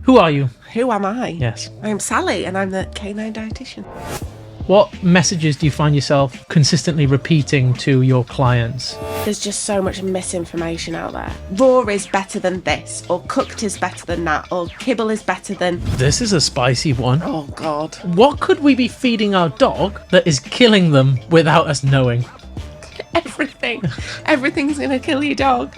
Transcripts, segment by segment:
Who are you? Who am I? Yes. I'm Sally and I'm the Canine Dietitian. What messages do you find yourself consistently repeating to your clients? There's just so much misinformation out there. Raw is better than this, or cooked is better than that, or kibble is better than... This is a spicy one. Oh, God. What could we be feeding our dog that is killing them without us knowing? Everything. Everything's going to kill your dog.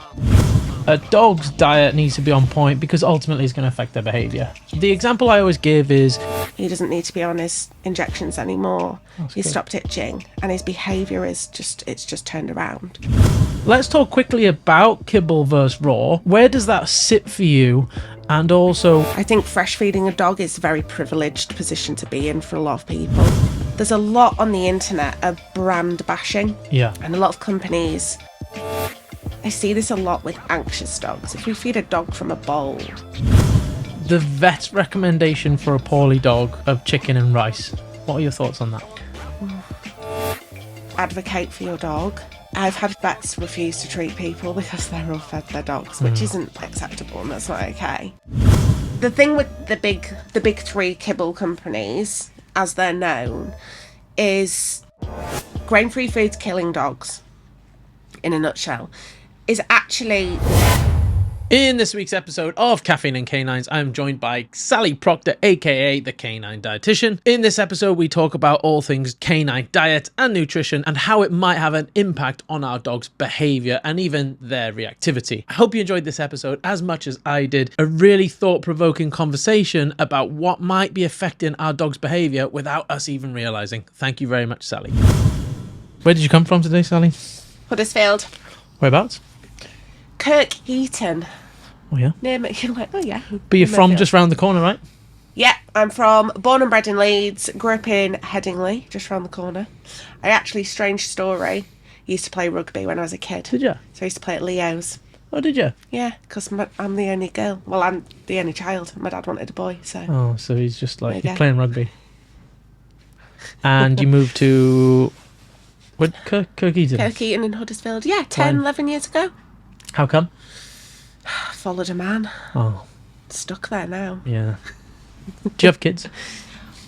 A dog's diet needs to be on point because ultimately it's going to affect their behaviour. The example I always give is... He doesn't need to be on his injections anymore. He's good. stopped itching and his behaviour is just turned around. Let's talk quickly about kibble versus raw. Where does that sit for you? And also... I think fresh feeding a dog is a very privileged position to be in for a lot of people. There's a lot on the internet of brand bashing. Yeah. And a lot of companies... I see this a lot with anxious dogs. If we feed a dog from a bowl... The vet's recommendation for a poorly dog of chicken and rice. What are your thoughts on that? Advocate for your dog. I've had vets refuse to treat people because they're all fed their dogs, which isn't acceptable and that's not okay. The thing with the big three kibble companies, as they're known, is grain-free foods killing dogs, in a nutshell, is actually... In this week's episode of Caffeine and Canines, I'm joined by Sally Procter, aka the Canine Dietitian. In this episode, we talk about all things canine diet and nutrition and how it might have an impact on our dog's behaviour and even their reactivity. I hope you enjoyed this episode as much as I did. A really thought-provoking conversation about what might be affecting our dog's behaviour without us even realising. Thank you very much, Sally. Where did you come from today, Sally? Huddersfield. Whereabouts? Kirkheaton. Oh, yeah. Near me. You're like, oh, yeah. But you're from just round the corner, right? Yeah, I'm born and bred in Leeds, grew up in Headingley, just round the corner. I actually, strange story, used to play rugby when I was a kid. Did you? So I used to play at Leo's. Oh, did you? Yeah, because I'm the only girl. Well, I'm the only child. My dad wanted a boy, so... Oh, so he's just like, There you he's go. playing rugby. And you moved to... What? Kirkheaton? Kirkheaton in Huddersfield. Yeah, 10, 11 years ago. How come? Followed a man. Oh, Stuck there now. yeah. Do you have kids?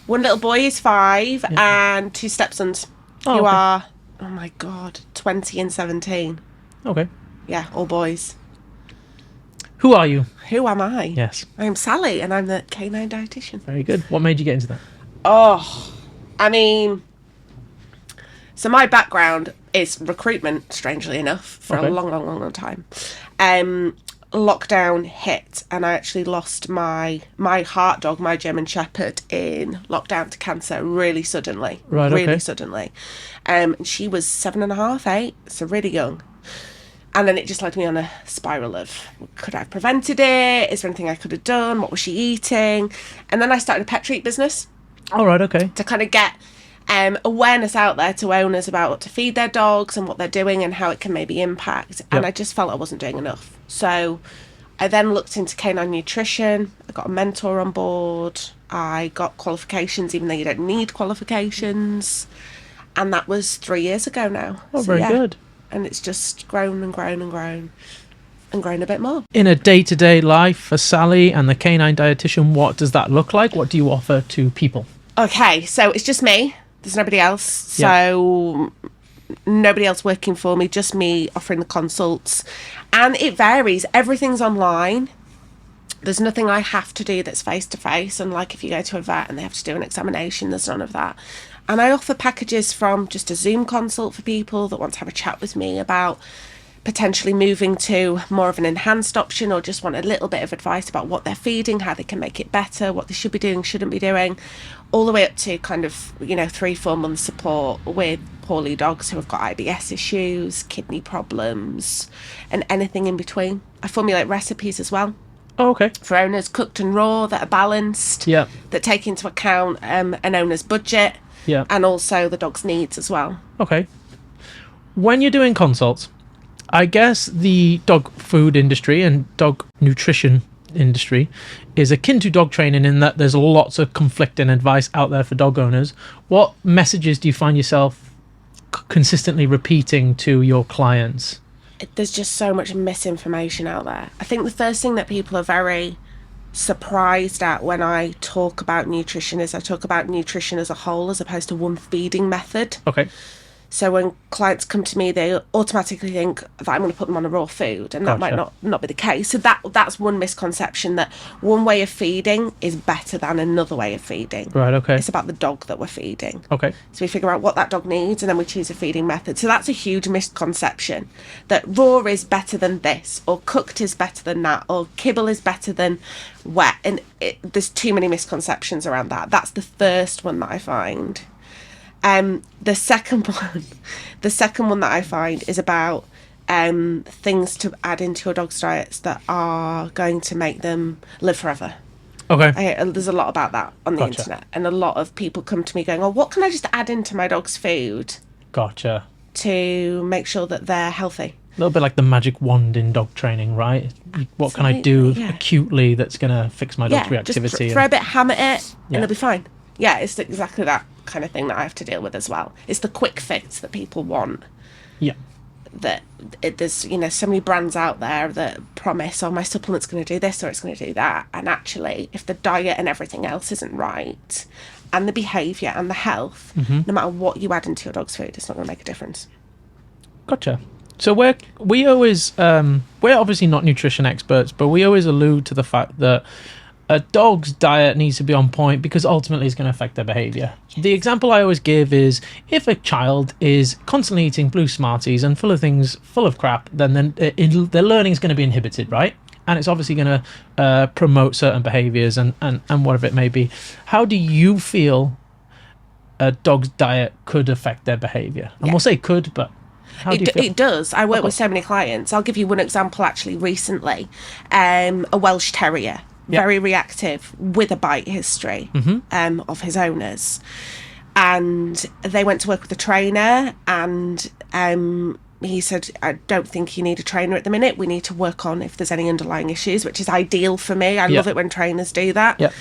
One little boy is 5 and 2 stepsons Oh, who okay. are, oh my God, 20 and 17. Okay. Yeah, all boys. Who are you? Who am I? Yes. I'm Sally and I'm the Canine Dietitian. Very good. What made you get into that? Oh, I mean, so my background is recruitment, strangely enough, for Okay. a long time. Lockdown hit and I actually lost my heart dog, my German Shepherd, in lockdown to cancer really suddenly. Right, Really okay. suddenly. She was 7.5, 8, so really young. And then it just led me on a spiral of, could I have prevented it? Is there anything I could have done? What was she eating? And then I started a pet treat business All right, okay. to kind of get awareness out there to owners about what to feed their dogs and what they're doing and how it can maybe impact. And Yep. I just felt I wasn't doing enough. So I then looked into canine nutrition. I got a mentor on board. I got qualifications, even though you don't need qualifications. And that was 3 years ago now. Oh, So, very yeah. good. And it's just grown and grown and grown and grown a bit more. In a day-to-day life for Sally and the Canine Dietitian, what does that look like? What do you offer to people? Okay, so it's just me. There's nobody else. Yeah. So nobody else working for me, just me offering the consults. And it varies. Everything's online. There's nothing I have to do that's face-to-face. Unlike if you go to a vet and they have to do an examination, there's none of that. And I offer packages from just a Zoom consult for people that want to have a chat with me about potentially moving to more of an enhanced option or just want a little bit of advice about what they're feeding, how they can make it better, what they should be doing, shouldn't be doing, all the way up to kind of, 3-4 months support with poorly dogs who have got IBS issues, kidney problems, and anything in between. I formulate recipes as well Oh, okay. for owners, cooked and raw, that are balanced, Yeah. that take into account an owner's budget Yeah. and also the dog's needs as well. Okay. When you're doing consults, I guess the dog food industry and dog nutrition industry is akin to dog training in that there's lots of conflicting advice out there for dog owners. What messages do you find yourself consistently repeating to your clients? There's just so much misinformation out there. I think the first thing that people are very surprised at when I talk about nutrition is I talk about nutrition as a whole as opposed to one feeding method. Okay. So when clients come to me, they automatically think that I'm going to put them on a raw food, and that might not be the case. So that's one misconception, that one way of feeding is better than another way of feeding. Right, okay. It's about the dog that we're feeding. Okay. So we figure out what that dog needs, and then we choose a feeding method. So that's a huge misconception, that raw is better than this, or cooked is better than that, or kibble is better than wet. And there's too many misconceptions around that. That's the first one that I find. The second one that I find is about things to add into your dog's diets that are going to make them live forever. Okay. There's a lot about that on the internet, and a lot of people come to me going, "Oh, what can I just add into my dog's food?" Gotcha. To make sure that they're healthy. A little bit like the magic wand in dog training, right? What can I do acutely that's going to fix my dog's reactivity? Just throw a bit of ham at it, and it'll be fine. Yeah, it's exactly that kind of thing that I have to deal with as well. It's the quick fix that people want. Yeah. There's so many brands out there that promise, oh, my supplement's going to do this or it's going to do that, and actually, if the diet and everything else isn't right, and the behaviour and the health, no matter what you add into your dog's food, it's not going to make a difference. Gotcha. So we always we're obviously not nutrition experts, but we always allude to the fact that a dog's diet needs to be on point because ultimately it's going to affect their behaviour. The example I always give is if a child is constantly eating blue Smarties and full of crap, then their learning is going to be inhibited, right? And it's obviously going to promote certain behaviours and whatever it may be. How do you feel a dog's diet could affect their behaviour? And we'll say could, but how do you feel? It does. I work with so many clients. I'll give you one example actually recently. A Welsh Terrier. Very reactive, with a bite history of his owners, and they went to work with a trainer, and he said, I don't think you need a trainer at the minute, we need to work on if there's any underlying issues, which is ideal for me. I love it when trainers do that.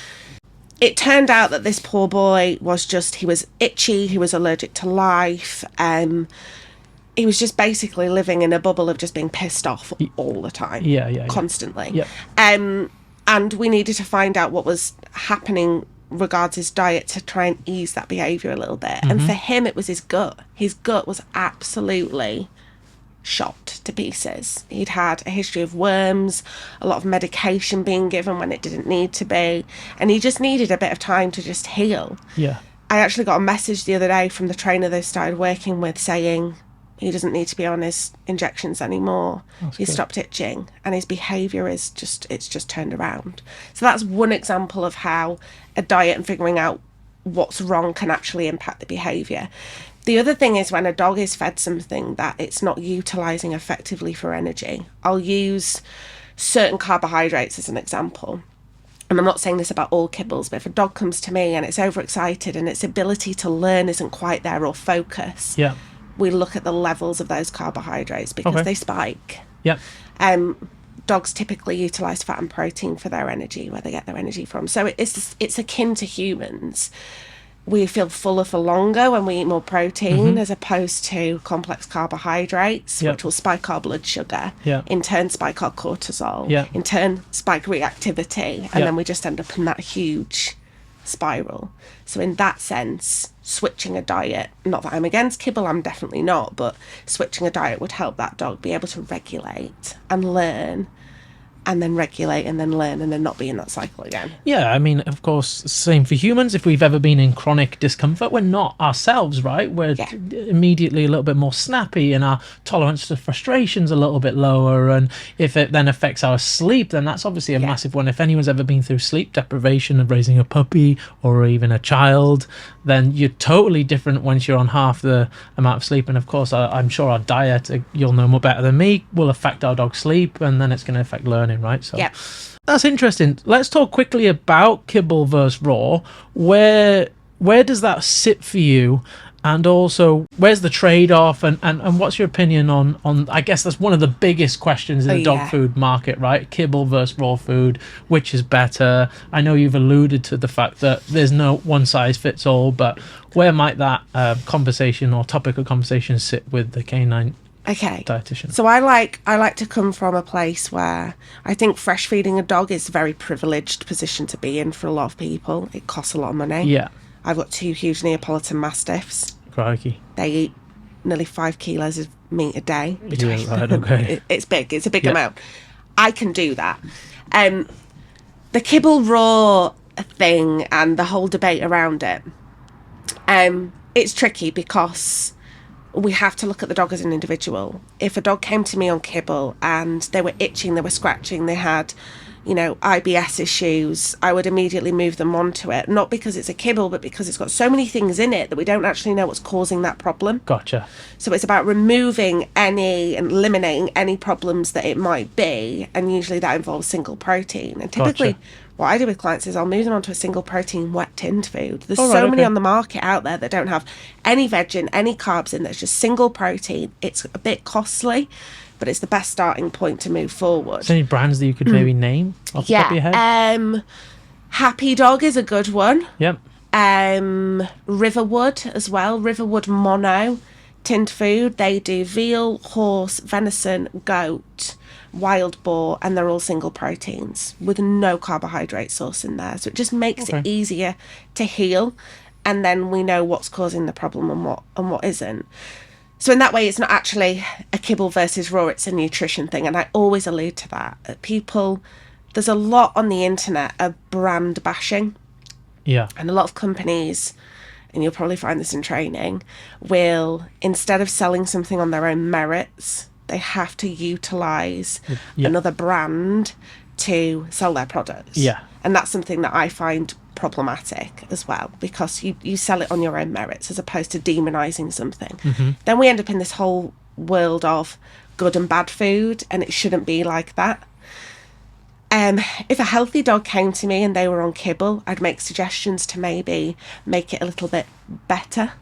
It turned out that this poor boy he was itchy, he was allergic to life, he was just basically living in a bubble of just being pissed off all the time, constantly. And we needed to find out what was happening regards his diet to try and ease that behaviour a little bit. And for him, it was his gut. His gut was absolutely shot to pieces. He'd had a history of worms, a lot of medication being given when it didn't need to be, and he just needed a bit of time to just heal. I actually got a message the other day from the trainer they started working with saying he doesn't need to be on his injections anymore. He's stopped itching, and his behaviour it's just turned around. So that's one example of how a diet and figuring out what's wrong can actually impact the behaviour. The other thing is when a dog is fed something that it's not utilising effectively for energy. I'll use certain carbohydrates as an example. And I'm not saying this about all kibbles, but if a dog comes to me and it's overexcited and its ability to learn isn't quite there or focus, we look at the levels of those carbohydrates because they spike. Dogs typically utilise fat and protein for their energy, where they get their energy from. So it's akin to humans. We feel fuller for longer when we eat more protein as opposed to complex carbohydrates, which will spike our blood sugar, in turn spike our cortisol, in turn spike reactivity, and then we just end up in that huge spiral. So in that sense, switching a diet, not that I'm against kibble, I'm definitely not, but switching a diet would help that dog be able to regulate and learn, and then regulate and then learn and then not be in that cycle again. I mean, of course, same for humans. If we've ever been in chronic discomfort, we're not ourselves, right? We're immediately a little bit more snappy, and our tolerance to frustration's a little bit lower, and if it then affects our sleep, then that's obviously a massive one. If anyone's ever been through sleep deprivation of raising a puppy or even a child, then you're totally different once you're on half the amount of sleep. And of course, I'm sure our diet, you'll know more better than me, will affect our dog's sleep, and then it's going to affect learning, right? So that's interesting. Let's talk quickly about kibble versus raw. Where does that sit for you? And also, where's the trade-off, and what's your opinion on I guess that's one of the biggest questions in the dog food market, right? Kibble versus raw food, which is better? I know you've alluded to the fact that there's no one-size-fits-all, but where might that conversation or topic of conversation sit with the canine Okay. dietitian? So I like to come from a place where I think fresh feeding a dog is a very privileged position to be in for a lot of people. It costs a lot of money. Yeah. I've got 2 huge Neapolitan Mastiffs. Crikey. They eat nearly 5 kilos of meat a day between Yeah, right, them. okay. It's big. It's a big Yeah. amount. I can do that. The Kibble raw thing and the whole debate around it, it's tricky because we have to look at the dog as an individual. If a dog came to me on Kibble and they were itching, they were scratching, they had, IBS issues, I would immediately move them onto it. Not because it's a Kibble, but because it's got so many things in it that we don't actually know what's causing that problem. Gotcha. So it's about removing any and eliminating any problems that it might be. And usually that involves single protein. And typically what I do with clients is I'll move them onto a single protein wet tinned food. There's so many on the market out there that don't have any veg in, any carbs in. There's just single protein. It's a bit costly, but it's the best starting point to move forward. Is there any brands that you could maybe name off the top of your head? Happy Dog is a good one. Yep. Riverwood as well. Riverwood Mono tinned food. They do veal, horse, venison, goat, wild boar, and they're all single proteins with no carbohydrate source in there. So it just makes it easier to heal, and then we know what's causing the problem and what isn't. So in that way, it's not actually a Kibble versus raw, it's a nutrition thing. And I always allude to that. There's a lot on the internet of brand bashing. Yeah. And a lot of companies, and you'll probably find this in training, will, instead of selling something on their own merits, they have to utilise another brand to sell their products. Yeah. And that's something that I find problematic as well, because you sell it on your own merits as opposed to demonising something. Then we end up in this whole world of good and bad food, and it shouldn't be like that. If a healthy dog came to me and they were on Kibble, I'd make suggestions to maybe make it a little bit better.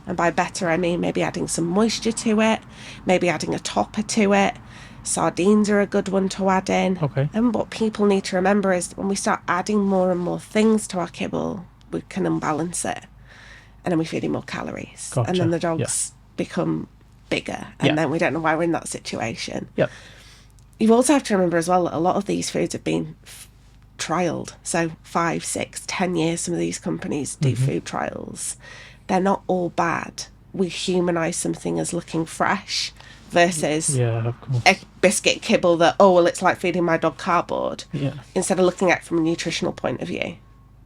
And by better, I mean maybe adding some moisture to it, maybe adding a topper to it. Sardines are a good one to add in. Okay. And what people need to remember is when we start adding more and more things to our Kibble, we can unbalance it. And then we feed in more calories. Gotcha. And then the dogs become bigger. And then we don't know why we're in that situation. Yep. You also have to remember as well that a lot of these foods have been trialled. So 5, 6, 10 years, some of these companies do food trials. They're not all bad. We humanise something as looking fresh versus of course. a biscuit Kibble that, it's like feeding my dog cardboard. Yeah. Instead of looking at it from a nutritional point of view.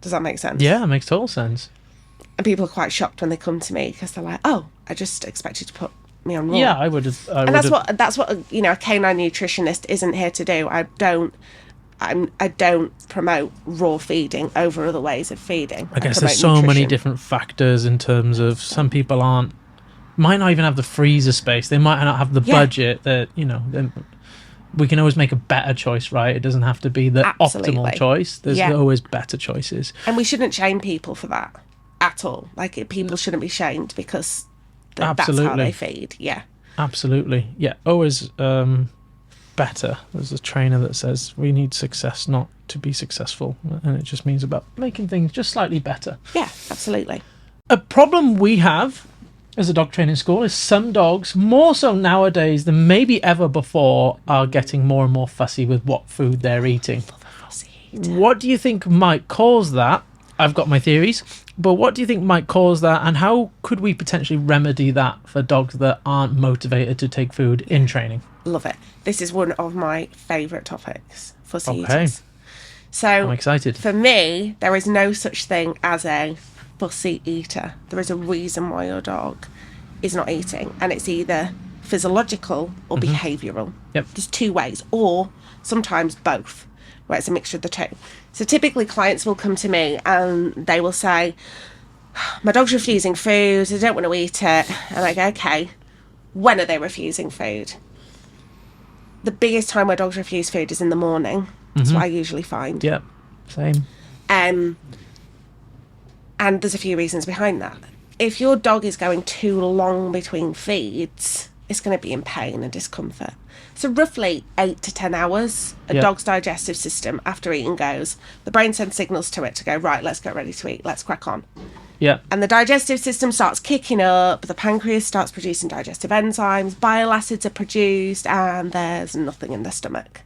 Does that make sense? Yeah, it makes total sense. And people are quite shocked when they come to me because they're like, I just expect you to put me on raw. Yeah, I would have. And that's what a canine nutritionist isn't here to do. I don't promote raw feeding over other ways of feeding. I guess there's so many different factors in terms of some people might not even have the freezer space. They might not have the budget that, we can always make a better choice, right? It doesn't have to be the optimal choice. There's always better choices. And we shouldn't shame people for that at all. People shouldn't be shamed because that's how they feed. Yeah. Absolutely. Yeah. Always better. There's a trainer that says we need success not to be successful. And it just means about making things just slightly better. Yeah, absolutely. A problem we have as a dog training school is some dogs, more so nowadays than maybe ever before, are getting more and more fussy with what food they're eating. What do you think might cause that? I've got my theories, but what do you think might cause that, and how could we potentially remedy that for dogs that aren't motivated to take food in training? Love it. This is one of my favourite topics, fussy eaters. So I'm excited. For me, there is no such thing as a fussy eater. There is a reason why your dog is not eating, and it's either physiological or behavioural. Yep. There's 2 ways, or sometimes both, where it's a mixture of the 2. So typically clients will come to me and they will say, my dog's refusing food, I don't want to eat it. And I go, okay, when are they refusing food? The biggest time where dogs refuse food is in the morning. That's what I usually find. Yep, same. And there's a few reasons behind that. If your dog is going too long between feeds, it's going to be in pain and discomfort. So roughly 8 to 10 hours, a dog's digestive system after eating goes, the brain sends signals to it to go, right, let's get ready to eat, let's crack on. Yeah. And the digestive system starts kicking up, the pancreas starts producing digestive enzymes, bile acids are produced, and there's nothing in the stomach.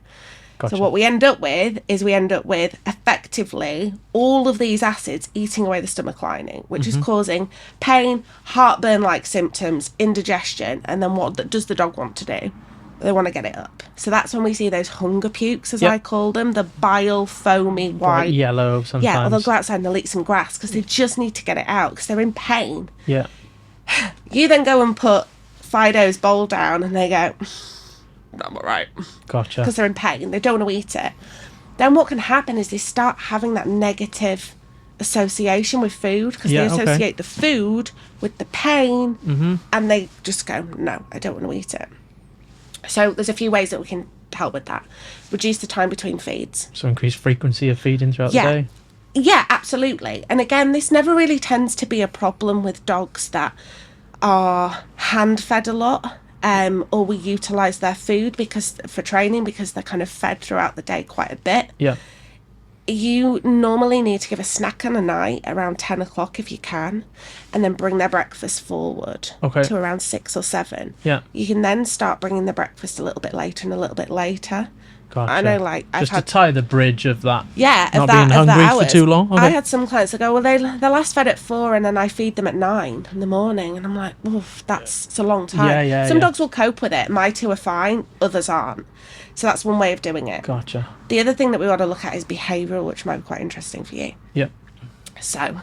Gotcha. So what we end up with is effectively all of these acids eating away the stomach lining, which is causing pain, heartburn-like symptoms, indigestion, and then what does the dog want to do? They want to get it up. So that's when we see those hunger pukes, as I call them, the bile, foamy, white. Bright yellow sometimes. Yeah, or they'll go outside and they'll eat some grass because they just need to get it out because they're in pain. Yeah. You then go and put Fido's bowl down and they go, I'm all right. Gotcha. Because they're in pain. They don't want to eat it. Then what can happen is they start having that negative association with food because they associate the food with the pain and they just go, no, I don't want to eat it. So there's a few ways that we can help with that. Reduce the time between feeds. So increase frequency of feeding throughout the day? Yeah, absolutely. And again, this never really tends to be a problem with dogs that are hand-fed a lot, or we utilise their food for training because they're kind of fed throughout the day quite a bit. Yeah. You normally need to give a snack on a night around 10 o'clock if you can, and then bring their breakfast forward to around 6 or 7. Yeah. You can then start bringing the breakfast a little bit later and a little bit later. Gotcha. I know, like, I've had to tie the bridge of that. Yeah, not being hungry for too long. I had some clients that go, well, they're last fed at 4 and then I feed them at 9 in the morning, and I'm like, oof, it's a long time. Some dogs will cope with it. My 2 are fine, others aren't. So that's one way of doing it. Gotcha. The other thing that we want to look at is behavioural, which might be quite interesting for you. Yep. So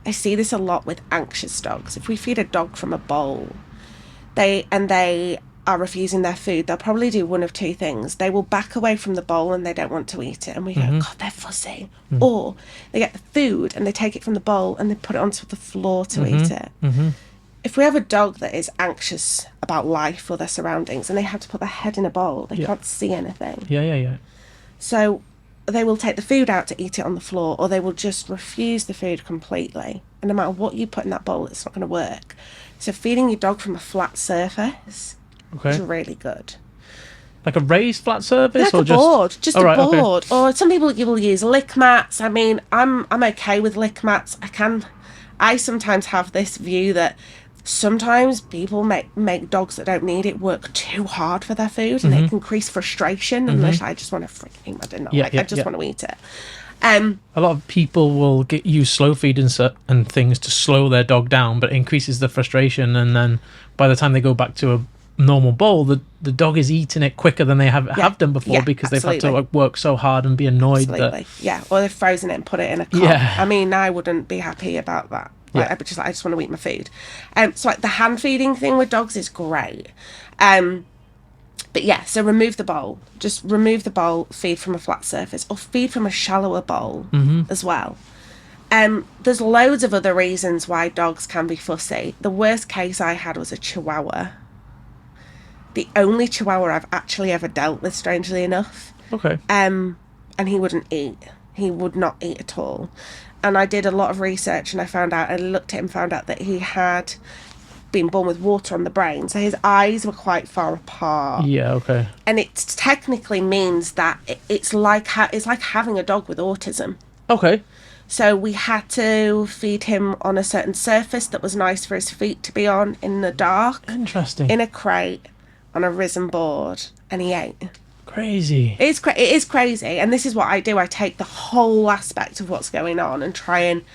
I see this a lot with anxious dogs. If we feed a dog from a bowl, they are refusing their food, they'll probably do one of two things. They will back away from the bowl and they don't want to eat it, and we go, God, they're fussy. Or they get the food and they take it from the bowl and they put it onto the floor to eat it. If we have a dog that is anxious about life or their surroundings and they have to put their head in a bowl, they can't see anything. Yeah. So they will take the food out to eat it on the floor, or they will just refuse the food completely. And no matter what you put in that bowl, it's not going to work. So feeding your dog from a flat surface is really good. Like a raised flat surface, like or a board, just a board. Okay. Or some people will use lick mats. I mean, I'm okay with lick mats. I sometimes have this view that sometimes people make dogs that don't need it work too hard for their food, and it can increase frustration. And I just want to freaking eat my dinner. I just want to eat it. A lot of people will use slow feed and things to slow their dog down, but it increases the frustration, and then by the time they go back to a normal bowl, the dog is eating it quicker than they have done before because they've had to work so hard and be annoyed or they've frozen it and put it in a cup. I mean, I wouldn't be happy about that. I just want to eat my food. So like the hand feeding thing with dogs is great. But yeah, so remove the bowl. Just remove the bowl, feed from a flat surface, or feed from a shallower bowl as well. There's loads of other reasons why dogs can be fussy. The worst case I had was a Chihuahua. The only Chihuahua I've actually ever dealt with, strangely enough. Okay. And he wouldn't eat. He would not eat at all. And I did a lot of research, and I looked at him, found out that he had been born with water on the brain, so his eyes were quite far apart. Yeah, okay. And it technically means that it's like having a dog with autism. Okay. So we had to feed him on a certain surface that was nice for his feet to be on in the dark. Interesting. In a crate on a risen board, and he ate. Crazy. It is crazy, and this is what I do. I take the whole aspect of what's going on and try and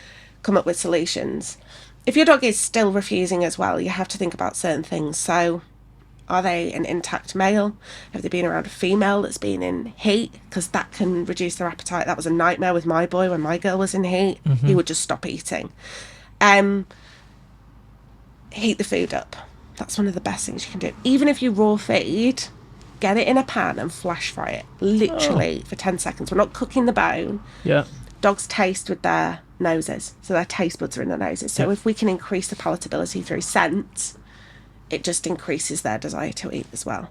come up with solutions. If your dog is still refusing as well, you have to think about certain things. So, are they an intact male? Have they been around a female that's been in heat? Because that can reduce their appetite. That was a nightmare with my boy when my girl was in heat. He would just stop eating. Heat the food up. That's one of the best things you can do. Even if you raw feed, get it in a pan and flash fry it. Literally for 10 seconds. We're not cooking the bone. Yeah. Dogs taste with their noses. So their taste buds are in their noses. So if we can increase the palatability through scent, it just increases their desire to eat as well.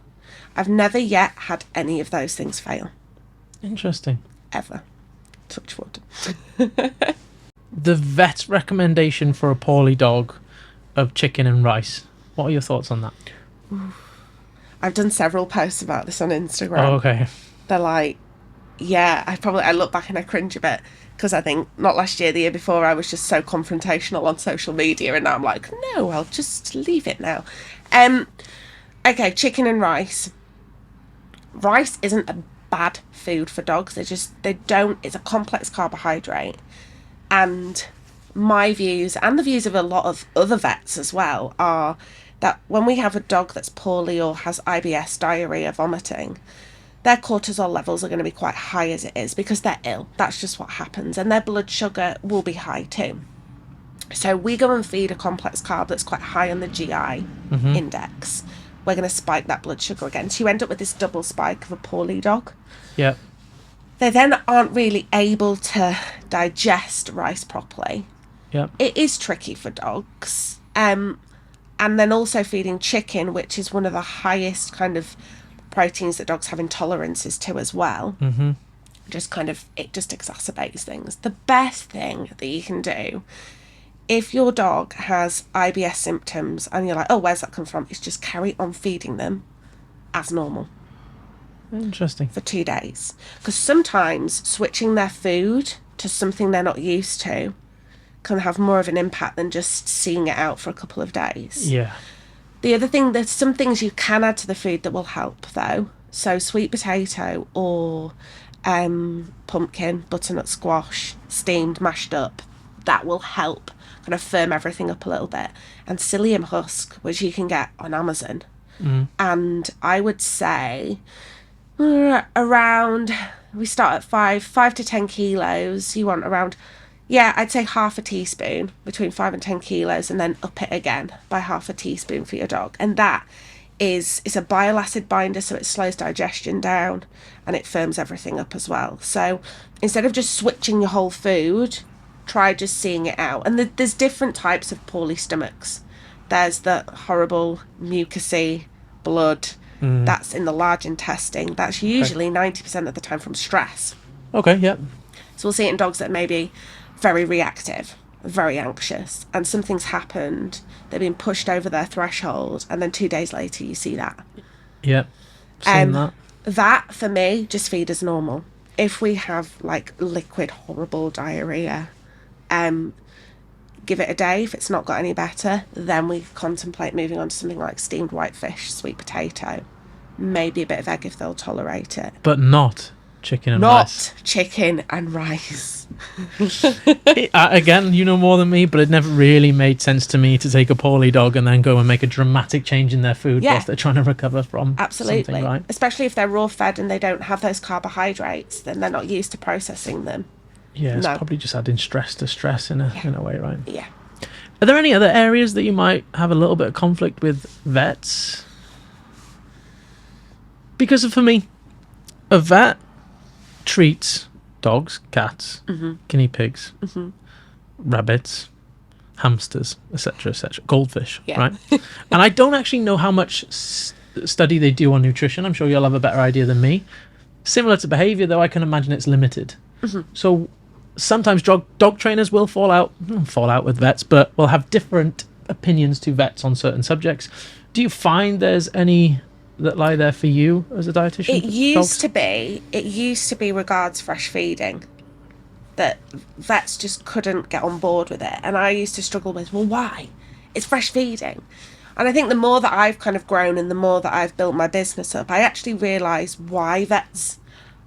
I've never yet had any of those things fail. Interesting. Ever. Touch wood. The vet's recommendation for a poorly dog of chicken and rice. What are your thoughts on that? I've done several posts about this on Instagram. Oh, okay. They're like, yeah, I look back and I cringe a bit. because I think not last year, the year before, I was just so confrontational on social media, and now I'm like, no, I'll just leave it now. Okay, chicken and rice. Rice isn't a bad food for dogs. It's a complex carbohydrate. And my views, and the views of a lot of other vets as well, are that when we have a dog that's poorly or has IBS, diarrhea, vomiting, their cortisol levels are going to be quite high as it is because they're ill. That's just what happens. And their blood sugar will be high too. So we go and feed a complex carb that's quite high on the GI index. We're going to spike that blood sugar again. So you end up with this double spike of a poorly dog. Yeah. They then aren't really able to digest rice properly. Yeah. It is tricky for dogs. And then also feeding chicken, which is one of the highest kind of proteins that dogs have intolerances to as well. It just exacerbates things. The best thing that you can do, if your dog has IBS symptoms and you're like, oh, where's that come from? Is just carry on feeding them as normal. Interesting. For 2 days. Because sometimes switching their food to something they're not used to can have more of an impact than just seeing it out for a couple of days. Yeah. The other thing, there's some things you can add to the food that will help, though. So sweet potato or pumpkin, butternut squash, steamed, mashed up, that will help kind of firm everything up a little bit. And psyllium husk, which you can get on Amazon. And I would say around, we start at 5 to 10 kilos. You want around, I'd say half a teaspoon, between 5 and 10 kilos, and then up it again by half a teaspoon for your dog. And it's a bile acid binder, so it slows digestion down and it firms everything up as well. So instead of just switching your whole food, try just seeing it out. And there's different types of poorly stomachs. There's the horrible mucousy blood that's in the large intestine. That's usually 90% of the time from stress. Okay, yeah. So we'll see it in dogs that may be very reactive, very anxious, and something's happened, they've been pushed over their threshold, and then 2 days later you see that. Yeah, seen that. That, for me, just feed as normal. If we have, like, liquid, horrible diarrhea, give it a day. If it's not got any better, then we contemplate moving on to something like steamed white fish, sweet potato, maybe a bit of egg if they'll tolerate it. But not chicken and rice. Not chicken and rice. Again, you know more than me, but it never really made sense to me to take a poorly dog and then go and make a dramatic change in their food whilst they're trying to recover from something, right? Especially if they're raw fed and they don't have those carbohydrates, then they're not used to processing them. Yeah, it's probably just adding stress to stress in a way, right? Yeah. Are there any other areas that you might have a little bit of conflict with vets? Because for me, a vet treats dogs, cats, guinea pigs, rabbits, hamsters, etc., goldfish, right? And I don't actually know how much study they do on nutrition. I'm sure you'll have a better idea than me. Similar to behaviour, though, I can imagine it's limited. So sometimes dog trainers will fall out with vets, but will have different opinions to vets on certain subjects. Do you find there's any that lie there for you as a dietitian? It used to be regards fresh feeding, that vets just couldn't get on board with it, and I used to struggle with, well, why? It's fresh feeding. And I think the more that I've kind of grown and the more that I've built my business up, I actually realise why vets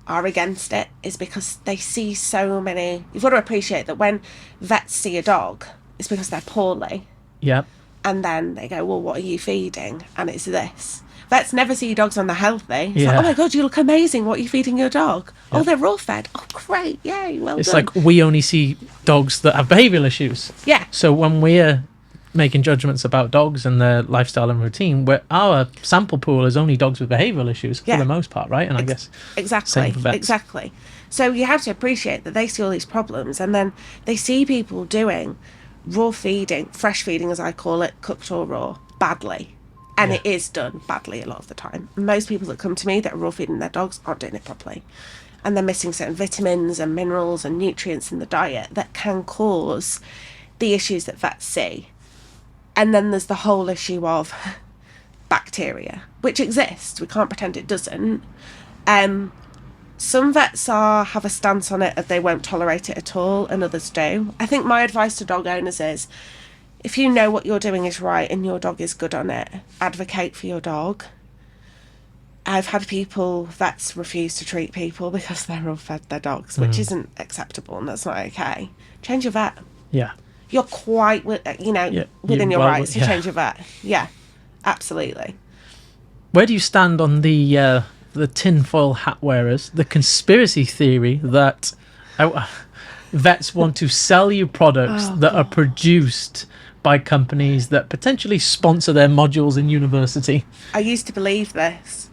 are against it is because they see so many. You've got to appreciate that when vets see a dog, it's because they're poorly. Yeah. And then they go, well, what are you feeding? And it's this. Vets never see dogs when they're healthy. It's like, oh my God, you look amazing. What are you feeding your dog? Yeah. Oh, they're raw fed. Oh, great. Yay, well it's done. It's like we only see dogs that have behavioural issues. Yeah. So when we're making judgments about dogs and their lifestyle and routine, where our sample pool is only dogs with behavioural issues for the most part, right? And I guess same for vets. Exactly. So you have to appreciate that they see all these problems, and then they see people doing raw feeding, fresh feeding as I call it, cooked or raw, badly. And it is done badly a lot of the time. Most people that come to me that are raw feeding their dogs aren't doing it properly. And they're missing certain vitamins and minerals and nutrients in the diet that can cause the issues that vets see. And then there's the whole issue of bacteria, which exists. We can't pretend it doesn't. Some vets have a stance on it that they won't tolerate it at all, and others do. I think my advice to dog owners is, if you know what you're doing is right and your dog is good on it, advocate for your dog. I've had vets refuse to treat people because they're all fed their dogs, which isn't acceptable, and that's not okay. Change your vet. Yeah. You're quite, within your rights to change your vet. Yeah, absolutely. Where do you stand on the tinfoil hat wearers, the conspiracy theory that vets want to sell you products that are produced by companies that potentially sponsor their modules in university? I used to believe this,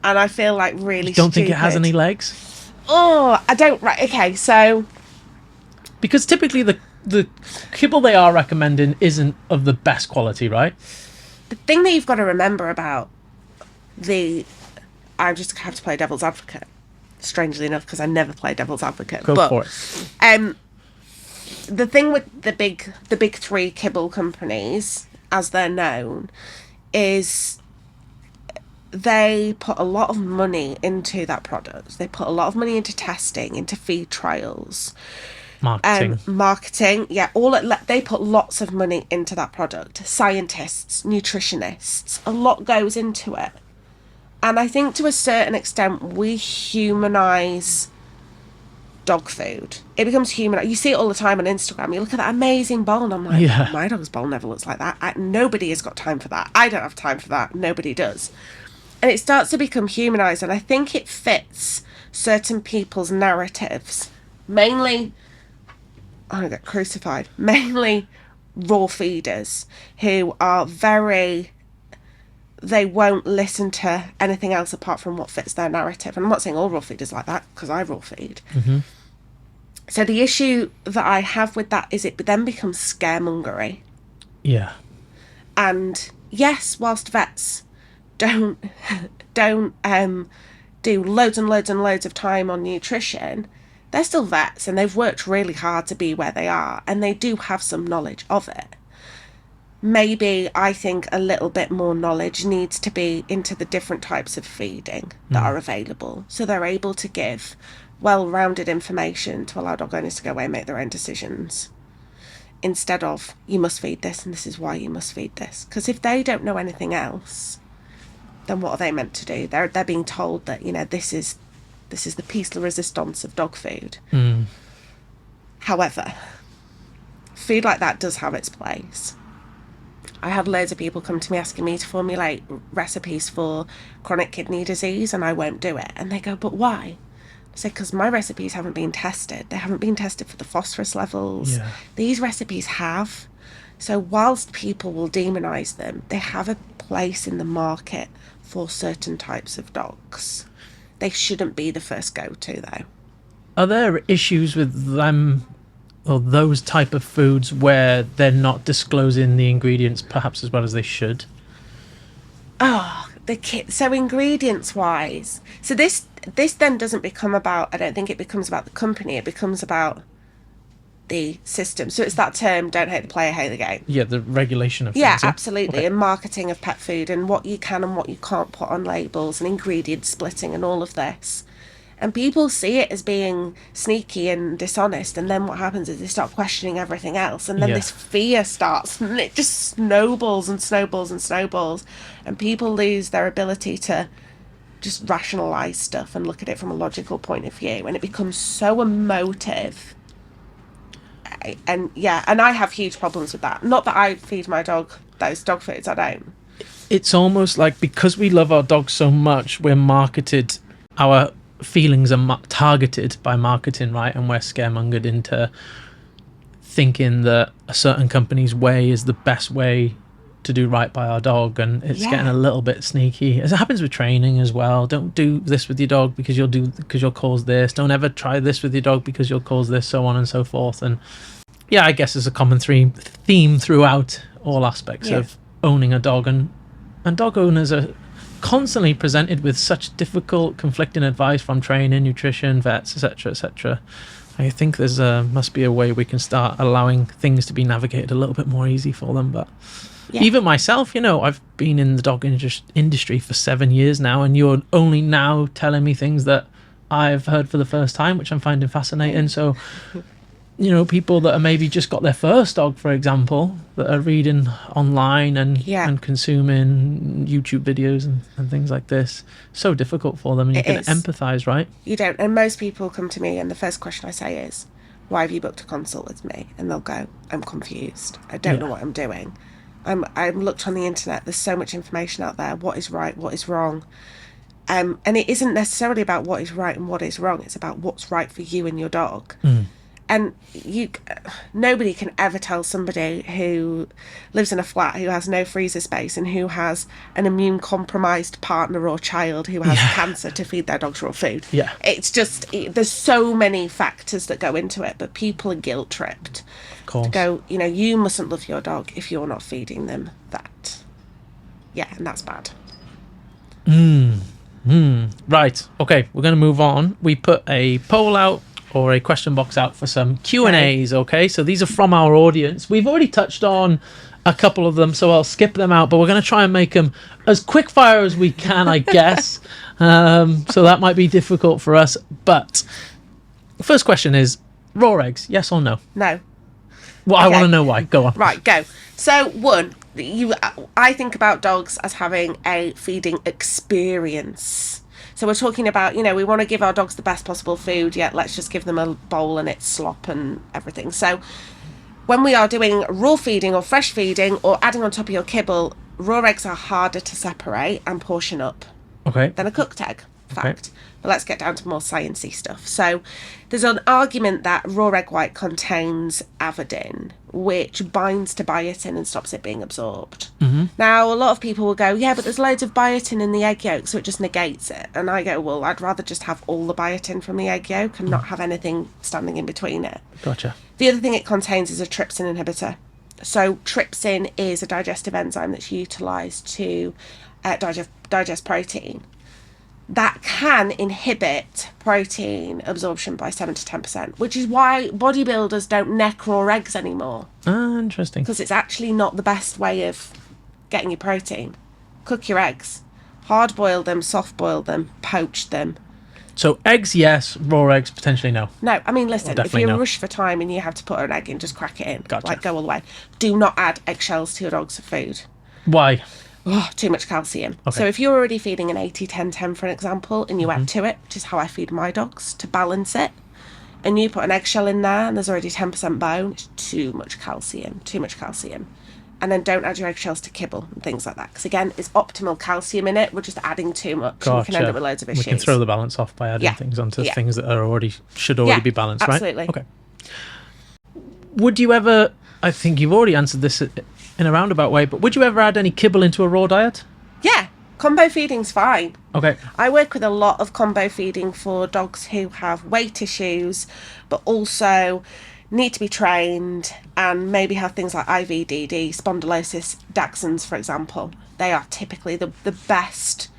and I feel like really You don't think it has any legs? Oh, I don't. Right, okay, so... Because typically the kibble they are recommending isn't of the best quality, right? The thing that you've got to remember about I just have to play devil's advocate, strangely enough, because I never play devil's advocate. Go for it. The thing with the big three kibble companies, as they're known, is they put a lot of money into that product. They put a lot of money into testing, into feed trials. Marketing, yeah. They put lots of money into that product. Scientists, nutritionists, a lot goes into it. And I think to a certain extent, we humanise dog food. It becomes human. You see it all the time on Instagram. You look at that amazing bowl, and I'm like, yeah. My dog's bowl never looks like that. Nobody has got time for that. I don't have time for that. Nobody does. And it starts to become humanised, and I think it fits certain people's narratives. Mainly... I'm going to get crucified. Mainly raw feeders who are they won't listen to anything else apart from what fits their narrative. And I'm not saying all raw feeders like that, because I raw feed. Mm-hmm. So the issue that I have with that is it then becomes scaremongery. Yeah. And yes, whilst vets don't do loads and loads and loads of time on nutrition, they're still vets, and they've worked really hard to be where they are, and they do have some knowledge of it. Maybe I think a little bit more knowledge needs to be into the different types of feeding that are available, so they're able to give well-rounded information to allow dog owners to go away and make their own decisions, instead of, you must feed this and this is why you must feed this. Because if they don't know anything else, then what are they meant to do? They're being told that, this is the piece de resistance of dog food. However, food like that does have its place. I have loads of people come to me asking me to formulate recipes for chronic kidney disease, and I won't do it. And they go, but why? I say, because my recipes haven't been tested. They haven't been tested for the phosphorus levels. Yeah. These recipes have. So whilst people will demonise them, they have a place in the market for certain types of dogs. They shouldn't be the first go-to, though. Are there issues with them or those type of foods where they're not disclosing the ingredients perhaps as well as they should? So ingredients-wise... So this then doesn't become about... I don't think it becomes about the company. It becomes about the system. So it's that term, don't hate the player, hate the game. Yeah, the regulation of things. Yeah, absolutely. Okay. And marketing of pet food and what you can and what you can't put on labels and ingredient splitting and all of this. And people see it as being sneaky and dishonest, and then what happens is they start questioning everything else, and then this fear starts, and it just snowballs and snowballs and snowballs, and people lose their ability to just rationalise stuff and look at it from a logical point of view, and it becomes so emotive. And I have huge problems with that. Not that I feed my dog those dog foods, I don't. It's almost like because we love our dogs so much, we're marketed, our feelings are targeted by marketing, right? And we're scaremongered into thinking that a certain company's way is the best way to do right by our dog, and it's getting a little bit sneaky, as it happens with training as well. Don't do this with your dog because you'll cause this. Don't ever try this with your dog because you'll cause this, so on and so forth. And I guess there's a common theme throughout all aspects of owning a dog, and dog owners are constantly presented with such difficult, conflicting advice from training, nutrition, vets, etc. I think there's must be a way we can start allowing things to be navigated a little bit more easy for them. But even myself, I've been in the dog industry for 7 years now, and you're only now telling me things that I've heard for the first time, which I'm finding fascinating. So, you know, people that are maybe just got their first dog, for example, that are reading online and consuming YouTube videos and things like this, so difficult for them, and you can empathise, right? You don't. And most people come to me and the first question I say is, why have you booked a consult with me? And they'll go, I'm confused. I don't know what I'm doing. I'm looked on the internet. There's so much information out there. What is right? What is wrong? And it isn't necessarily about what is right and what is wrong. It's about what's right for you and your dog. And nobody can ever tell somebody who lives in a flat, who has no freezer space, and who has an immune compromised partner or child who has cancer, to feed their dogs raw food. It's just, there's so many factors that go into it, but people are guilt tripped. Of course. To go, you know, you mustn't love your dog if you're not feeding them that. Yeah, and that's bad. Right. Okay, we're going to move on. We put a poll out, or a question box out, for some Q&As, okay? So these are from our audience. We've already touched on a couple of them, so I'll skip them out, but we're going to try and make them as quick fire as we can, I guess. So that might be difficult for us. But the first question is, raw eggs, yes or no? No. Well, I want to know why. Go on. Right, go. So, one, I think about dogs as having a feeding experience. So we're talking about, you know, we want to give our dogs the best possible food, yet let's just give them a bowl and it's slop and everything. So when we are doing raw feeding or fresh feeding or adding on top of your kibble, raw eggs are harder to separate and portion up than a cooked egg. Fact. But let's get down to more sciencey stuff. So there's an argument that raw egg white contains avidin, which binds to biotin and stops it being absorbed. Now, a lot of people will go, yeah, but there's loads of biotin in the egg yolk, so it just negates it. And I go, well, I'd rather just have all the biotin from the egg yolk and not have anything standing in between it. Gotcha. The other thing it contains is a trypsin inhibitor. So trypsin is a digestive enzyme that's utilised to digest protein. That can inhibit protein absorption by 7 to 10%, which is why bodybuilders don't neck raw eggs anymore. Ah, interesting. Because it's actually not the best way of getting your protein. Cook your eggs. Hard boil them, soft boil them, poach them. So eggs, yes. Raw eggs, potentially no. No, I mean, listen, if you're no. rushed for time and you have to put an egg in, just crack it in. Gotcha. Like, go all the way. Do not add eggshells to your dog's food. Why? Oh, too much calcium. Okay. So if you're already feeding an 80-10-10, for an example, and you add to it, which is how I feed my dogs, to balance it, and you put an eggshell in there and there's already 10% bone, it's too much calcium. And then don't add your eggshells to kibble and things like that. Because again, it's optimal calcium in it. We're just adding too much. Gotcha. And we can end up with loads of issues. We can throw the balance off by adding things onto things that are should already be balanced, absolutely. right? Okay. Would you ever, I think you've already answered this in a roundabout way, but would you ever add any kibble into a raw diet? Yeah, combo feeding's fine. Okay. I work with a lot of combo feeding for dogs who have weight issues, but also need to be trained and maybe have things like IVDD, spondylosis, Dachshunds, for example. They are typically the best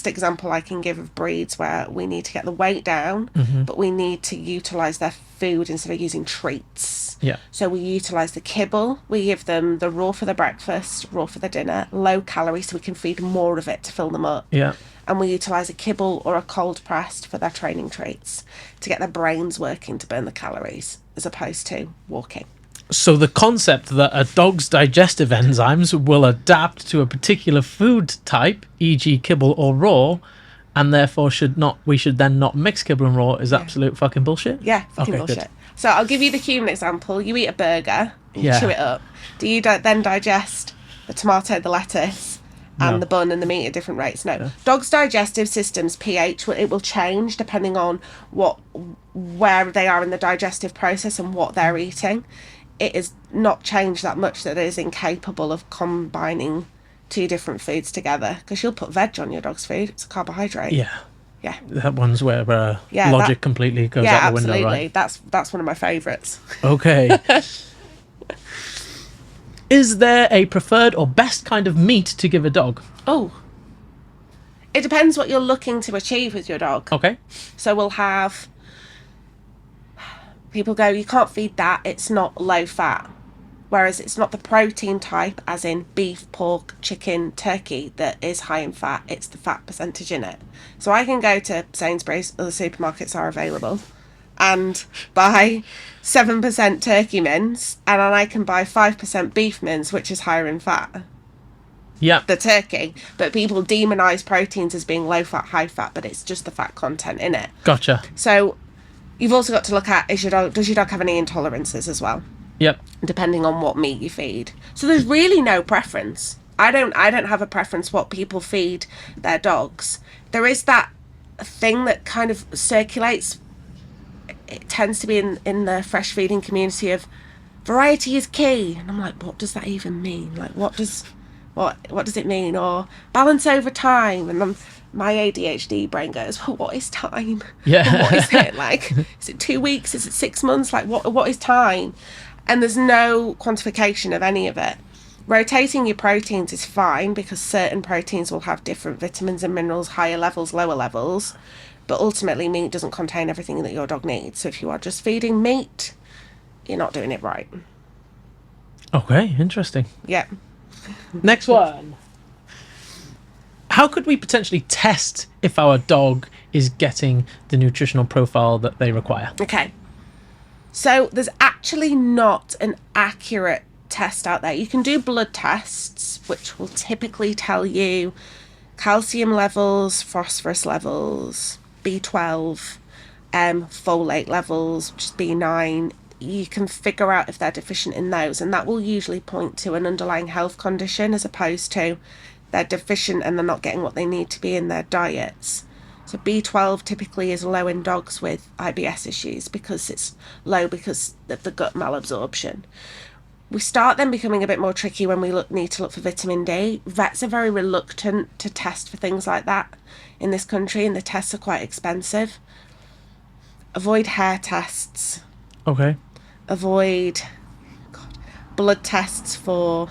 example I can give of breeds where we need to get the weight down, but we need to utilise their food instead of using treats. Yeah. So we utilise the kibble. We give them the raw for the breakfast, raw for the dinner, low calorie, so we can feed more of it to fill them up. Yeah. And we utilise a kibble or a cold pressed for their training treats to get their brains working to burn the calories as opposed to walking. So the concept that a dog's digestive enzymes will adapt to a particular food type, e.g. kibble or raw, and therefore we should then not mix kibble and raw is absolute fucking bullshit? Yeah, fucking bullshit. Good. So I'll give you the human example. You eat a burger, you chew it up. Do you then digest the tomato, the lettuce, and the bun and the meat at different rates? No. Dogs' digestive systems, pH, it will change depending on where they are in the digestive process and what they're eating. It is not changed that much that it is incapable of combining two different foods together, because you'll put veg on your dog's food. It's a carbohydrate. Yeah. That one's where logic completely goes out the window, absolutely. right? That's one of my favourites. Okay. Is there a preferred or best kind of meat to give a dog? Oh. It depends what you're looking to achieve with your dog. Okay. So we'll have... People go, you can't feed that, it's not low fat. Whereas it's not the protein type, as in beef, pork, chicken, turkey, that is high in fat. It's the fat percentage in it. So I can go to Sainsbury's, other supermarkets are available, and buy 7% turkey mince, and then I can buy 5% beef mince, which is higher in fat. Yeah. The turkey. But people demonise proteins as being low fat, high fat, but it's just the fat content in it. Gotcha. So you've also got to look at, does your dog have any intolerances as well? Yep. Depending on what meat you feed. So there's really no preference. I don't have a preference what people feed their dogs. There is that thing that kind of circulates. It tends to be in the fresh feeding community of variety is key. And I'm like, what does that even mean? Like, what does it mean? Or balance over time. And my ADHD brain goes, well, what is time? Yeah. What is it? Like, is it 2 weeks? Is it 6 months? Like, what is time? And there's no quantification of any of it. Rotating your proteins is fine because certain proteins will have different vitamins and minerals, higher levels, lower levels. But ultimately, meat doesn't contain everything that your dog needs. So if you are just feeding meat, you're not doing it right. Okay, interesting. Yeah. Next one. How could we potentially test if our dog is getting the nutritional profile that they require? Okay. So there's actually not an accurate test out there. You can do blood tests, which will typically tell you calcium levels, phosphorus levels, B12, folate levels, which is B9. You can figure out if they're deficient in those, and that will usually point to an underlying health condition as opposed to they're deficient and they're not getting what they need to be in their diets. So B12 typically is low in dogs with IBS issues because it's low because of the gut malabsorption. We start then becoming a bit more tricky when we need to look for vitamin D. Vets are very reluctant to test for things like that in this country, and the tests are quite expensive. Avoid hair tests. Okay. Avoid blood tests for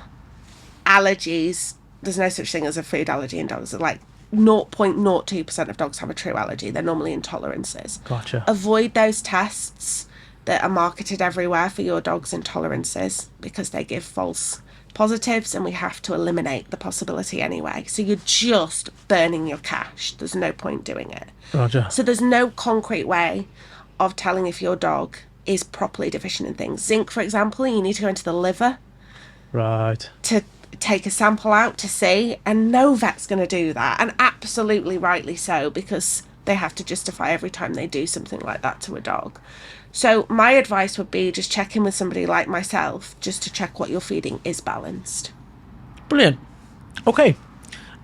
allergies. There's no such thing as a food allergy in dogs. Like 0.02% of dogs have a true allergy. They're normally intolerances. Gotcha. Avoid those tests that are marketed everywhere for your dog's intolerances because they give false positives, and we have to eliminate the possibility anyway. So you're just burning your cash. There's no point doing it. Roger. So there's no concrete way of telling if your dog is properly deficient in things. Zinc, for example, you need to go into the liver. Right. To take a sample out to see, and no vet's going to do that, and absolutely rightly so, because they have to justify every time they do something like that to a dog. So my advice would be just check in with somebody like myself just to check what you're feeding is balanced. Brilliant. Okay.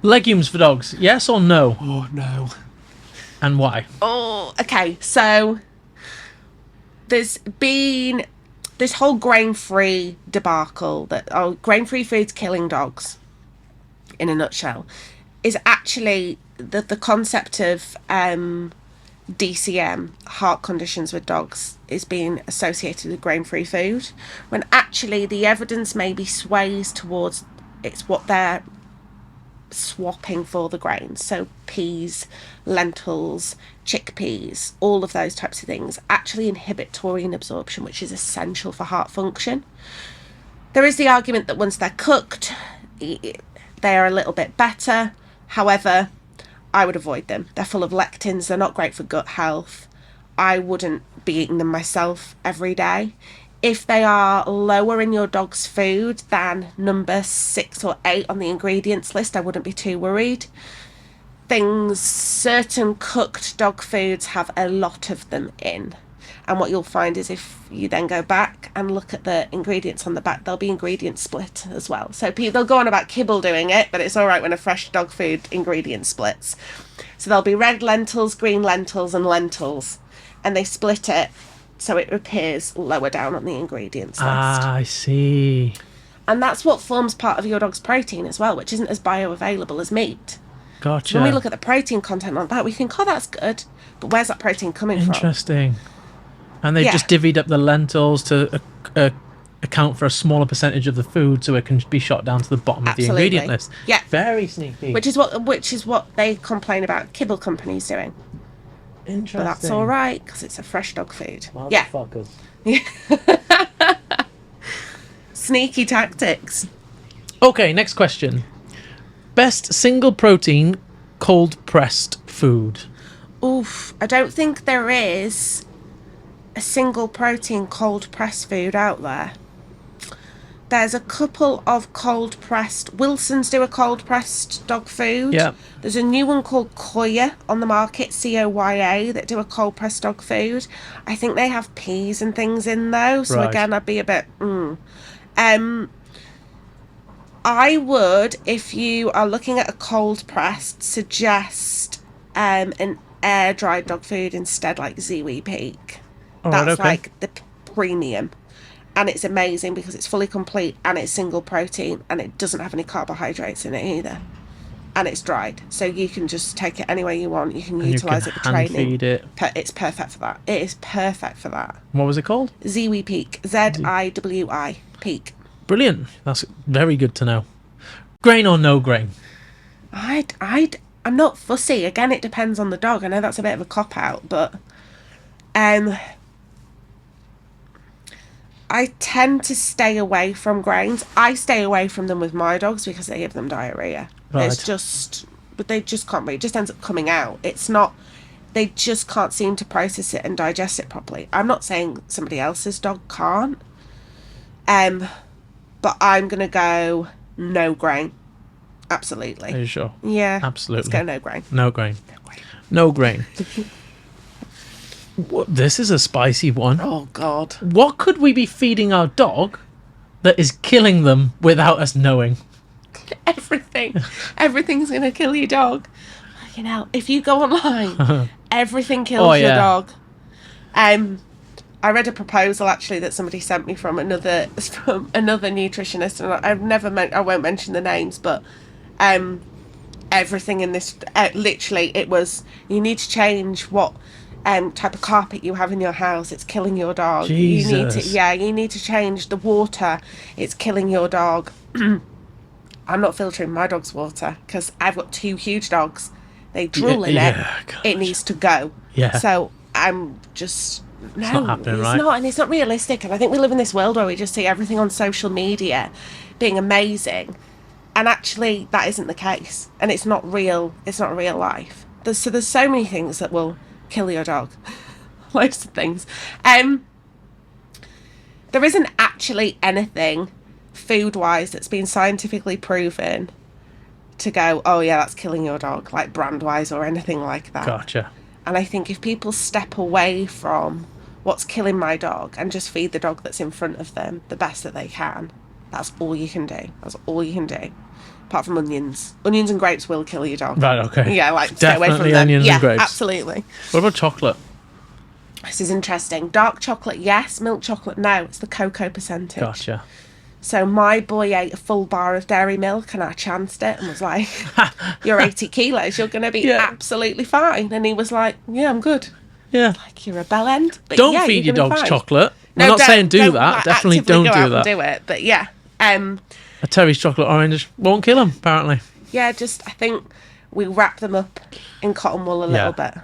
Legumes for dogs, yes or no? Oh, no. And why? Oh, okay. So there's been this whole grain-free debacle that grain-free food's killing dogs, in a nutshell, is actually the concept of DCM, heart conditions with dogs, is being associated with grain-free food, when actually the evidence maybe sways towards it's what they're swapping for the grains. So peas, lentils, chickpeas, all of those types of things actually inhibit taurine absorption, which is essential for heart function. There is the argument that once they're cooked, they are a little bit better. However, I would avoid them. They're full of lectins. They're not great for gut health. I wouldn't be eating them myself every day. If they are lower in your dog's food than number 6 or 8 on the ingredients list, I wouldn't be too worried. Certain cooked dog foods have a lot of them in. And what you'll find is if you then go back and look at the ingredients on the back, there'll be ingredient split as well. So they'll go on about Kibble doing it, but it's all right when a fresh dog food ingredient splits. So there'll be red lentils, green lentils, and lentils. And they split it so it appears lower down on the ingredients list. Ah, I see. And that's what forms part of your dog's protein as well, which isn't as bioavailable as meat. Gotcha. So when we look at the protein content on that, we think, oh, that's good. But where's that protein coming from? Interesting. And they've just divvied up the lentils to account for a smaller percentage of the food, so it can be shot down to the bottom of the ingredient list. Yeah. Very sneaky. Which is what they complain about kibble companies doing. Interesting. But that's all right, because it's a fresh dog food. Motherfuckers. Yeah. Sneaky tactics. Okay, next question. Best single protein cold pressed food. Oof, I don't think there is a single protein cold pressed food out there. There's a couple of cold pressed. Wilson's do a cold pressed dog food. Yeah. There's a new one called Koya on the market, Coya, that do a cold pressed dog food. I think they have peas and things in though. So Right. again, I'd be a bit. I would, if you are looking at a cold pressed, suggest an air dried dog food instead, like Ziwi Peak. All right, That's okay. like the premium. And it's amazing because it's fully complete and it's single protein and it doesn't have any carbohydrates in it either. And it's dried. So you can just take it anywhere you want. You can utilise it for hand training. feed it. It's perfect for that. It is perfect for that. What was it called? Ziwi Peak. Ziwi Peak. Brilliant. That's very good to know. Grain or no grain? I'm not fussy. Again, it depends on the dog. I know that's a bit of a cop out, but I tend to stay away from grains. I stay away from them with my dogs because they give them diarrhea. Right. It's just, but they just can't be. It just ends up coming out. It's not, they just can't seem to process it and digest it properly. I'm not saying somebody else's dog can't. But I'm going to go no grain. Absolutely. Are you sure? Yeah. Absolutely. Let's go no grain. No grain. No grain. This is a spicy one. Oh, God. What could we be feeding our dog that is killing them without us knowing? Everything. Everything's going to kill your dog. You know, if you go online, everything kills your dog. I read a proposal actually that somebody sent me from another nutritionist, and I won't mention the names, but everything in this literally it was, you need to change what type of carpet you have in your house. It's killing your dog. Jesus. You need to change the water. It's killing your dog. I'm not filtering my dog's water because I've got 2 huge dogs. They drool in it. Gosh. It needs to go. Yeah. So I'm just no, it's not happening, it's right? not, and it's not realistic. And I think we live in this world where we just see everything on social media being amazing, and actually that isn't the case. And it's not real. It's not real life. There's so many things that will kill your dog. Loads of things. There isn't actually anything food-wise that's been scientifically proven to go, oh yeah, that's killing your dog, like brand-wise or anything like that. Gotcha. And I think if people step away from what's killing my dog and just feed the dog that's in front of them the best that they can, that's all you can do. That's all you can do. Apart from onions. Onions and grapes will kill your dog. Right, okay. Yeah, like stay away from Definitely them. onions and grapes. Absolutely. What about chocolate? This is interesting. Dark chocolate, yes. Milk chocolate, no. It's the cocoa percentage. Gotcha. So my boy ate a full bar of dairy milk and I chanced it and was like, you're 80 kilos, you're going to be absolutely fine. And he was like, yeah, I'm good. Yeah. Like, you're a bell end. But Don't yeah, feed you're your gonna be dogs fine. chocolate. No, I'm not saying do don't that. Definitely actively don't go do out that. and do it. But yeah. A Terry's chocolate orange won't kill him, apparently. Yeah, just, I think we wrap them up in cotton wool a little bit.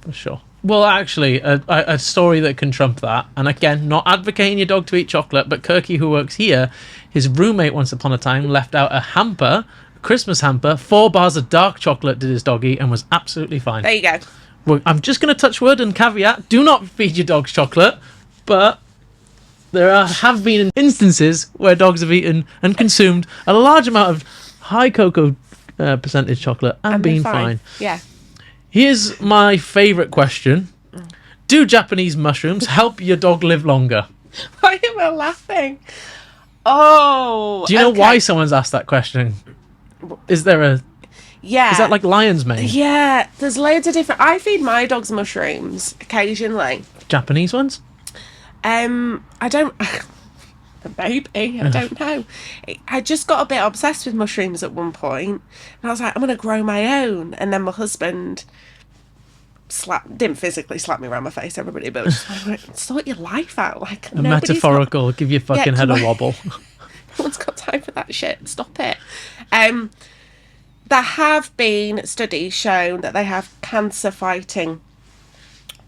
For sure. Well, actually, a story that can trump that, and again, not advocating your dog to eat chocolate, but Kirky, who works here, his roommate once upon a time left out a hamper, a Christmas hamper, 4 bars of dark chocolate did his dog eat and was absolutely fine. There you go. Well, I'm just going to touch wood and caveat, do not feed your dogs chocolate, but there have been instances where dogs have eaten and consumed a large amount of high cocoa percentage chocolate and been fine. Yeah. Here's my favourite question. Do Japanese mushrooms help your dog live longer? Why am I laughing? Oh. Do you know why someone's asked that question? Is there a... Yeah. Is that like lion's mane? Yeah. There's loads of different... I feed my dogs mushrooms occasionally. Japanese ones? I don't... Maybe. I don't know. I just got a bit obsessed with mushrooms at one point. And I was like, I'm going to grow my own. And then my husband didn't physically slap me around my face, everybody, but was just like, sort your life out. Like, A metaphorical, give your fucking head a wobble. No one's got time for that shit. Stop it. There have been studies shown that they have cancer-fighting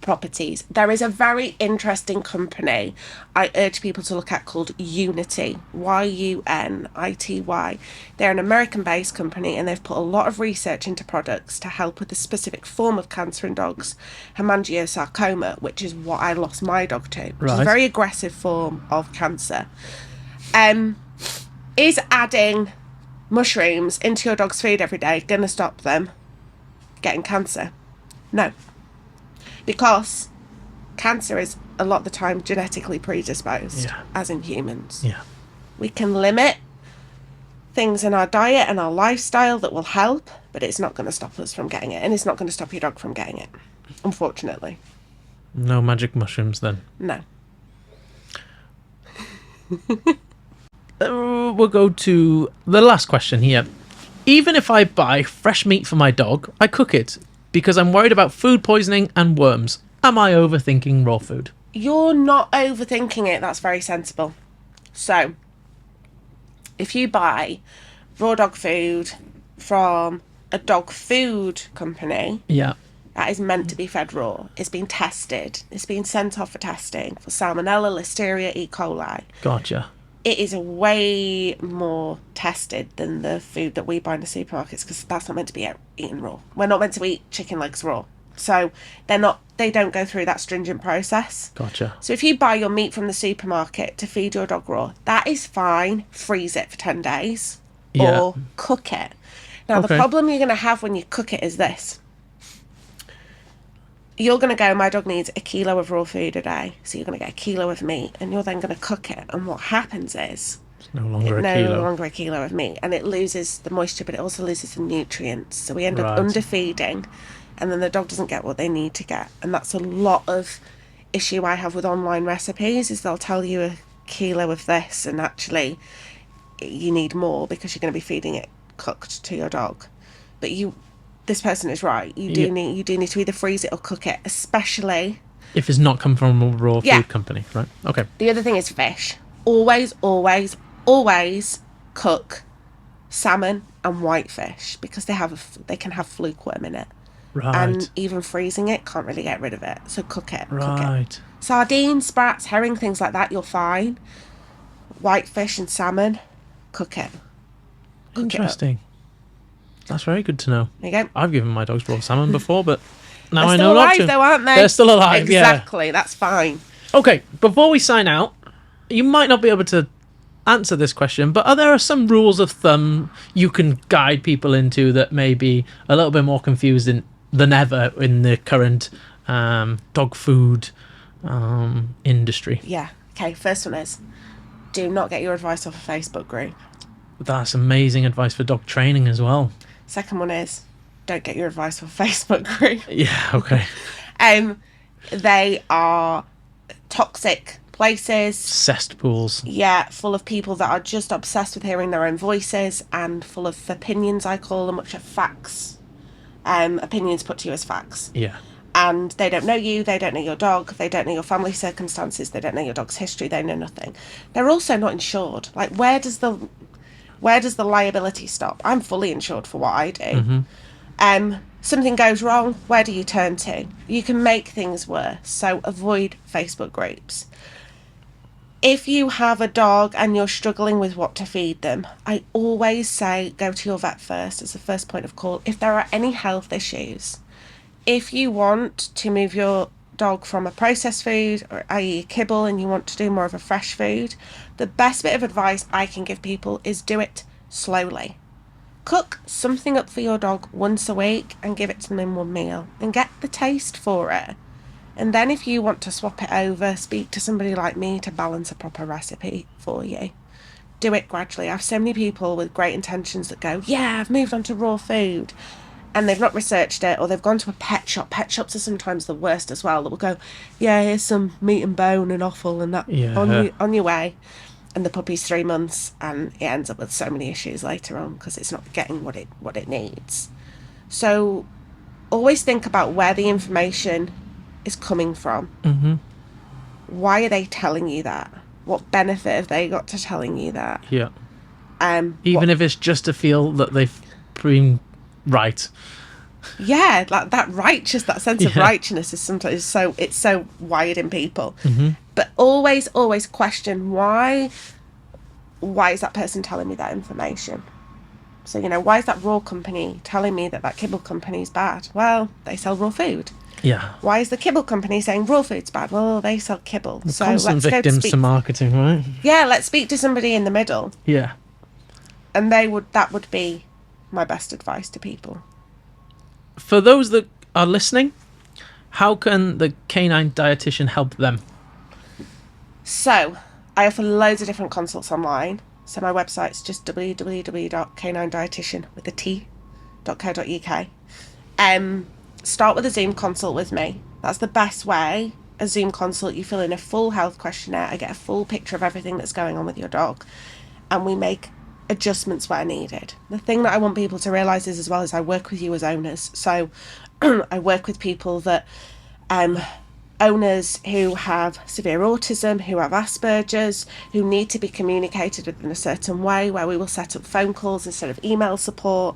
properties. There is a very interesting company I urge people to look at called Unity, Unity. They're an American-based company, and they've put a lot of research into products to help with a specific form of cancer in dogs, hemangiosarcoma, which is what I lost my dog to, which is a very aggressive form of cancer. Is adding mushrooms into your dog's food every day going to stop them getting cancer? No. Because cancer is a lot of the time genetically predisposed, as in humans. Yeah. We can limit things in our diet and our lifestyle that will help, but it's not going to stop us from getting it, and it's not going to stop your dog from getting it, unfortunately. No magic mushrooms then? No. We'll go to the last question here. Even if I buy fresh meat for my dog, I cook it because I'm worried about food poisoning and worms. Am I overthinking raw food? You're not overthinking it. That's very sensible. So, if you buy raw dog food from a dog food company, that is meant to be fed raw. It's been tested. It's been sent off for testing for salmonella, listeria, E. coli. Gotcha. It is way more tested than the food that we buy in the supermarkets, because that's not meant to be eaten raw. We're not meant to eat chicken legs raw. So they don't go through that stringent process. Gotcha. So if you buy your meat from the supermarket to feed your dog raw, that is fine. Freeze it for 10 days or cook it. Now, the problem you're going to have when you cook it is this. You're going to go, my dog needs 1 kilo of raw food a day. So you're going to get 1 kilo of meat, and you're then going to cook it. And what happens is it's no longer a kilo of meat, and it loses the moisture, but it also loses the nutrients. So we end up underfeeding, and then the dog doesn't get what they need to get. And that's a lot of issue I have with online recipes, is they'll tell you 1 kilo of this, and actually you need more because you're going to be feeding it cooked to your dog. But this person is right. You do need to either freeze it or cook it, especially if it's not come from a raw food company, right? Okay. The other thing is fish. Always, always, always cook salmon and whitefish, because they can have fluke worm in it. Right. And even freezing it can't really get rid of it. So cook it. Right. Cook it. Sardines, sprats, herring, things like that, you're fine. Whitefish and salmon, cook it. Interesting. That's very good to know. There you go. I've given my dogs raw salmon before, but now They're I know not to. They're still alive though, aren't they? They're still alive, exactly, that's fine. Okay, before we sign out, you might not be able to answer this question, but are there some rules of thumb you can guide people into that may be a little bit more confusing than ever in the current dog food industry? Yeah. Okay, first one is, do not get your advice off a Facebook group. That's amazing advice for dog training as well. Second one is, don't get your advice off a Facebook group. Yeah, okay. They are toxic places. Cesspools. Yeah, full of people that are just obsessed with hearing their own voices, and full of opinions, I call them, which are facts. Opinions put to you as facts. Yeah. And they don't know you, they don't know your dog, they don't know your family circumstances, they don't know your dog's history, they know nothing. They're also not insured. Like, where does the liability stop? I'm fully insured for what I do. Mm-hmm. Something goes wrong, where do you turn to? You can make things worse, so avoid Facebook groups. If you have a dog and you're struggling with what to feed them, I always say go to your vet first as the first point of call. If there are any health issues, if you want to move your dog from a processed food, or i.e. kibble, and you want to do more of a fresh food, the best bit of advice I can give people is do it slowly. Cook something up for your dog once a week and give it to them in one meal and get the taste for it. And then if you want to swap it over, speak to somebody like me to balance a proper recipe for you. Do it gradually. I have so many people with great intentions that go, yeah, I've moved on to raw food, and they've not researched it, or they've gone to a pet shop. Pet shops are sometimes the worst as well. That will go, yeah, here's some meat and bone and offal and that on your way. And the puppy's 3 months, and it ends up with so many issues later on because it's not getting what it needs. So always think about where the information is coming from. Mm-hmm. Why are they telling you that? What benefit have they got to telling you that? Yeah. Even if it's just to feel that they've been right. Yeah, like that sense of righteousness is sometimes it's so wired in people. But always question why is that person telling me that information? So, why is that raw company telling me that Kibble company is bad? Well, they sell raw food. Yeah. Why is the Kibble company saying raw food's bad? Well, they sell kibble. So constant let's victims to marketing, right? Yeah, let's speak to somebody in the middle. Yeah. And that would be my best advice to people. For those that are listening, how can the Canine Dietitian help them? So, I offer loads of different consults online. So my website's just www.caninedietitian.co.uk. Start with a Zoom consult with me. That's the best way. A Zoom consult, you fill in a full health questionnaire. I get a full picture of everything that's going on with your dog. And we make adjustments where needed. The thing that I want people to realise is, as well, as I work with you as owners. So I work with people that... owners who have severe autism, who have Asperger's, who need to be communicated with in a certain way, where we will set up phone calls instead of email support.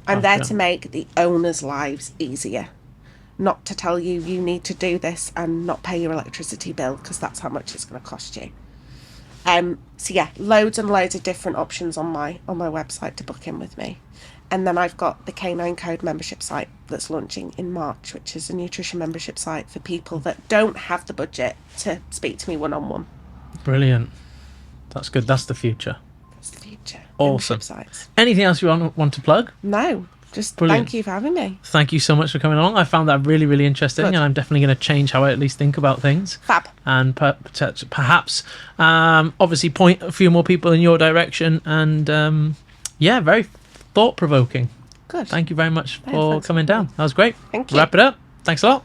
I'm there to make the owners' lives easier, not to tell you need to do this and not pay your electricity bill, because that's how much it's going to cost you. So yeah, loads and loads of different options on my website to book in with me. And then I've got the Canine Code membership site that's launching in March, which is a nutrition membership site for people that don't have the budget to speak to me one-on-one. Brilliant. That's good. That's the future. That's the future. Awesome. Membership sites. Anything else you want to plug? No. Just Brilliant. Thank you for having me. Thank you so much for coming along. I found that really, really interesting, and I'm definitely going to change how I at least think about things. Fab. And perhaps, obviously, point a few more people in your direction. And very thought-provoking. Good. Thank you very much for coming down. That was great. Thank you. Wrap it up. Thanks a lot.